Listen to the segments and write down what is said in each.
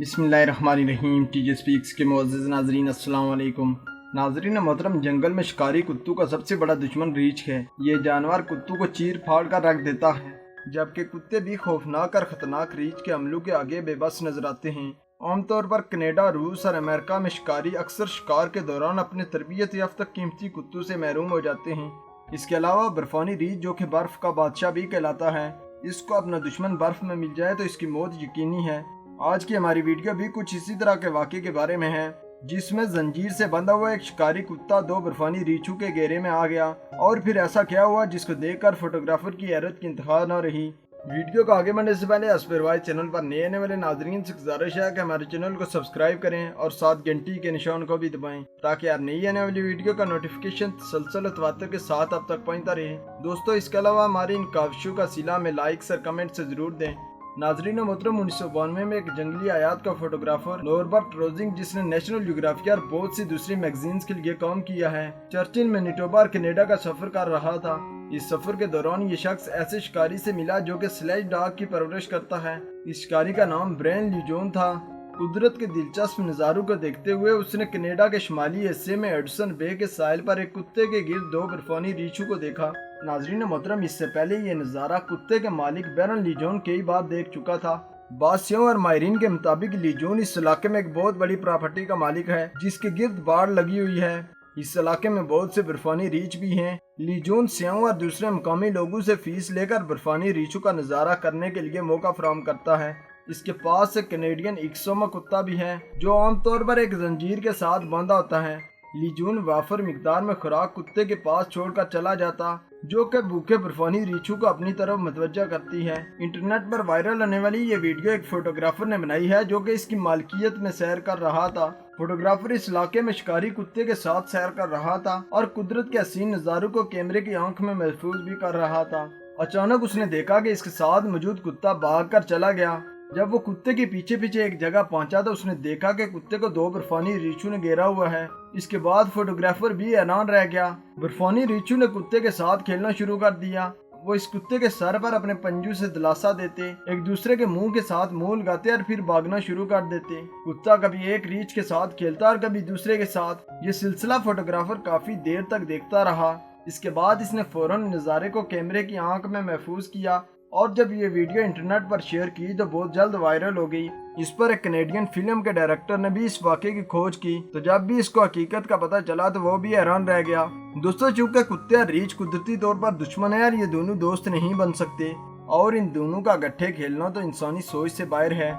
बिस्मिल्लाहिर्रहमानिर्रहीम। TJ speaks के मुअज़्ज़िज़ नाज़रीन, अस्सलाम वालेकुम। नाज़रीन मोहतरम, जंगल में शिकारी कुत्तों का सबसे बड़ा दुश्मन रीछ है। ये जानवर कुत्तों को चीर फाड़ कर रख देता है, जबकि कुत्ते भी खौफनाक और ख़तरनाक रीछ के हमलों के आगे बेबस नजर आते हैं। आमतौर पर कनाडा, रूस और अमेरिका में शिकारी अक्सर शिकार के दौरान अपने तरबियत याफ्ता कीमती कुत्तों से महरूम हो जाते हैं। इसके अलावा बर्फानी रीछ, जो कि बर्फ़ का बादशाह भी कहलाता है, इसको अपना दुश्मन बर्फ़ में मिल जाए तो इसकी मौत यकीनी है। आज की हमारी वीडियो भी कुछ इसी तरह के वाक़े के बारे में है, जिसमें जंजीर से बंधा हुआ एक शिकारी कुत्ता दो बर्फानी रीछों के घेरे में आ गया और फिर ऐसा क्या हुआ जिसको देखकर फोटोग्राफर की हैरत की इंतहा न रही। वीडियो को आगे बढ़ने से पहले अस्परवाई चैनल पर नए आने वाले नाजरीन से गुजारिश है कि हमारे चैनल को सब्सक्राइब करें और साथ घंटी के निशान को भी दबाएं, ताकि हर नई आने वाली वीडियो का नोटिफिकेशन तसलसल और तवत्तुर के साथ अब तक पहुंचता रहे। दोस्तों, इसके अलावा हमारी इन काविशों का सिला में लाइक्स और कमेंट से जरूर दें। नाजरीन मोहतरम, 1992 में एक जंगली आयात का फोटोग्राफर नॉर्बर्ट रोजिंग, जिसने नेशनल ज्योग्राफिक और बहुत सी दूसरी मैगजीन्स के लिए काम किया है, चर्चिल मैनिटोबा और कनाडा का सफर कर रहा था। इस सफर के दौरान ये शख्स ऐसे शिकारी से मिला जो कि स्लेज डॉग की परवरिश करता है। इस शिकारी का नाम ब्रेन लीजोन था। कुदरत के दिलचस्प नज़ारों को देखते हुए उसने कनाडा के शुमाली हिस्से में हडसन बे के साहिल पर एक कुत्ते के गिर्द दो बर्फानी रीछों को देखा। नाजरीन मोहतरम, इससे पहले ये नज़ारा कुत्ते के मालिक बैरन लीजोन कई बार देख चुका था। बादशाहों और माहिरीन के मुताबिक लीजोन इस इलाके में एक बहुत बड़ी प्रॉपर्टी का मालिक है, जिसके गिर्द बाड़ लगी हुई है। इस इलाके में बहुत से बर्फानी रीछ भी हैं। लीजोन सियाओं और दूसरे मुकामी लोगों से फीस लेकर बर्फानी रीछों का नज़ारा करने के लिए मौका फराहम करता है। इसके पास एक कैनेडियन इक्सोमा कुत्ता भी है, जो आमतौर पर एक जंजीर के साथ बांधा होता है। लीजून वाफर मिकदार में खुराक कुत्ते के पास छोड़कर चला जाता, जो कि भूखे बर्फानी रीछों को अपनी तरफ मतवज्जा करती है। इंटरनेट पर वायरल होने वाली ये वीडियो एक फोटोग्राफर ने बनाई है, जो कि इसकी मालकियत में सैर कर रहा था। फोटोग्राफर इस इलाके में शिकारी कुत्ते के साथ सैर कर रहा था और कुदरत के हसीन नज़ारों को कैमरे की आंख में महफूज भी कर रहा था। अचानक उसने देखा कि इसके साथ मौजूद कुत्ता भागकर चला गया। जब वो कुत्ते के पीछे पीछे एक जगह पहुंचा तो उसने देखा कि कुत्ते को दो बर्फानी रीछों ने घेरा हुआ है। इसके बाद फोटोग्राफर भी हैरान रह गया। बर्फानी रीछों ने कुत्ते के साथ खेलना शुरू कर दिया। वो इस कुत्ते के सर पर अपने पंजों से दिलासा देते, एक दूसरे के मुंह के साथ मुंह लगाते और फिर भागना शुरू कर देते। कुत्ता कभी एक रीछ के साथ खेलता और कभी दूसरे के साथ। ये सिलसिला फोटोग्राफर काफी देर तक देखता रहा। इसके बाद इसने फौरन नज़ारे को कैमरे की आंख में महफूज किया और जब ये वीडियो इंटरनेट पर शेयर की तो बहुत जल्द वायरल हो गई। इस पर एक कनेडियन फिल्म के डायरेक्टर ने भी इस वाक़े की खोज की, तो जब भी इसको हकीकत का पता चला तो वो भी हैरान रह गया। दोस्तों, चूंकि कुत्ते और रीछ कुदरती तौर पर दुश्मन है और ये दोनों दोस्त नहीं बन सकते, और इन दोनों का गट्ठे खेलना तो इंसानी सोच से बाहर है।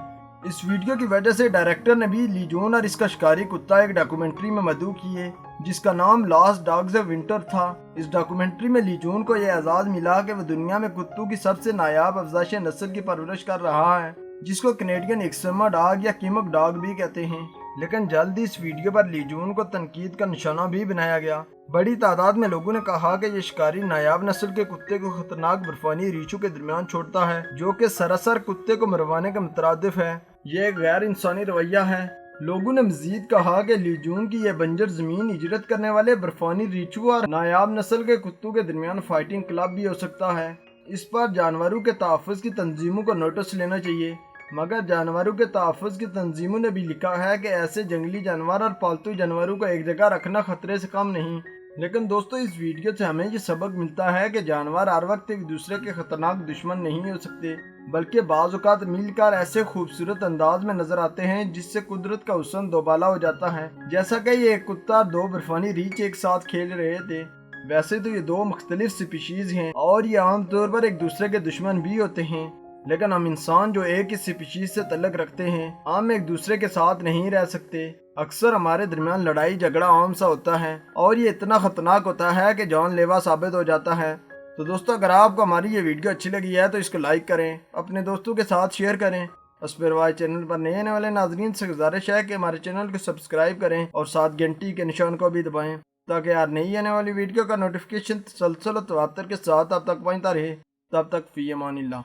इस वीडियो की वजह से डायरेक्टर ने भी लीजोन और इसका शिकारी कुत्ता एक डॉक्यूमेंट्री में मदऊ किए, जिसका नाम लास्ट डॉग्स ऑफ विंटर था। इस डॉक्यूमेंट्री में लीजोन को यह एजाज मिला कि वह दुनिया में कुत्तों की सबसे नायाब अफजाइश नस्ल की परवरिश कर रहा है, जिसको कैनेडियन इक्सोमा डॉग या किमक डॉग भी कहते हैं। लेकिन जल्द ही इस वीडियो पर लीजोन को तनकीद का निशाना भी बनाया गया। बड़ी तादाद में लोगों ने कहा कि ये शिकारी नायाब नस्ल के कुत्ते को खतरनाक बर्फानी रीछों के दरमियान छोड़ता है, जो कि सरासर कुत्ते को मरवाने के मुतरादिफ है। ये एक गैर इंसानी रवैया है। लोगों ने मजीद कहा कि लीजून की यह बंजर जमीन हिजरत करने वाले बर्फानी रीछों और नायाब नस्ल के कुत्तों के दरमियान फाइटिंग क्लब भी हो सकता है। इस पर जानवरों के तहफ़्फ़ुज़ की तंजीमों को नोटिस लेना चाहिए, मगर जानवरों के तहफ़्फ़ुज़ की तंजीमों ने भी लिखा है कि ऐसे जंगली जानवर और पालतू जानवरों को एक जगह रखना खतरे से कम नहीं। लेकिन दोस्तों, इस वीडियो से हमें ये सबक मिलता है कि जानवर हर वक्त एक दूसरे के खतरनाक दुश्मन नहीं हो सकते, बल्कि बाज़ औक़ात मिलकर ऐसे खूबसूरत अंदाज में नजर आते हैं जिससे कुदरत का हुस्न दोबाला हो जाता है। जैसा कि ये एक कुत्ता और दो बर्फानी रीछ एक साथ खेल रहे थे। वैसे तो ये दो मुख्तलिफ स्पीशीज हैं और ये आमतौर पर एक दूसरे के दुश्मन भी होते हैं, लेकिन हम इंसान जो एक ही स्पीशीज से तल्लुक़ रखते हैं, हम एक दूसरे के साथ नहीं रह सकते। अक्सर हमारे दरमियान लड़ाई झगड़ा आम सा होता है और ये इतना खतरनाक होता है कि जानलेवा साबित हो जाता है। तो दोस्तों, अगर आपको हमारी ये वीडियो अच्छी लगी है तो इसको लाइक करें, अपने दोस्तों के साथ शेयर करें। अस्परवाई चैनल पर नए आने वाले नाजरीन से गुजारिश है कि हमारे चैनल को सब्सक्राइब करें और साथ घंटी के निशान को भी दबाएं, ताकि हर नई आने वाली वीडियो का नोटिफिकेशन तसलसल और तवत्तुर के साथ अब तक पहुंचता रहे। तब तक फी अमानिल्लाह।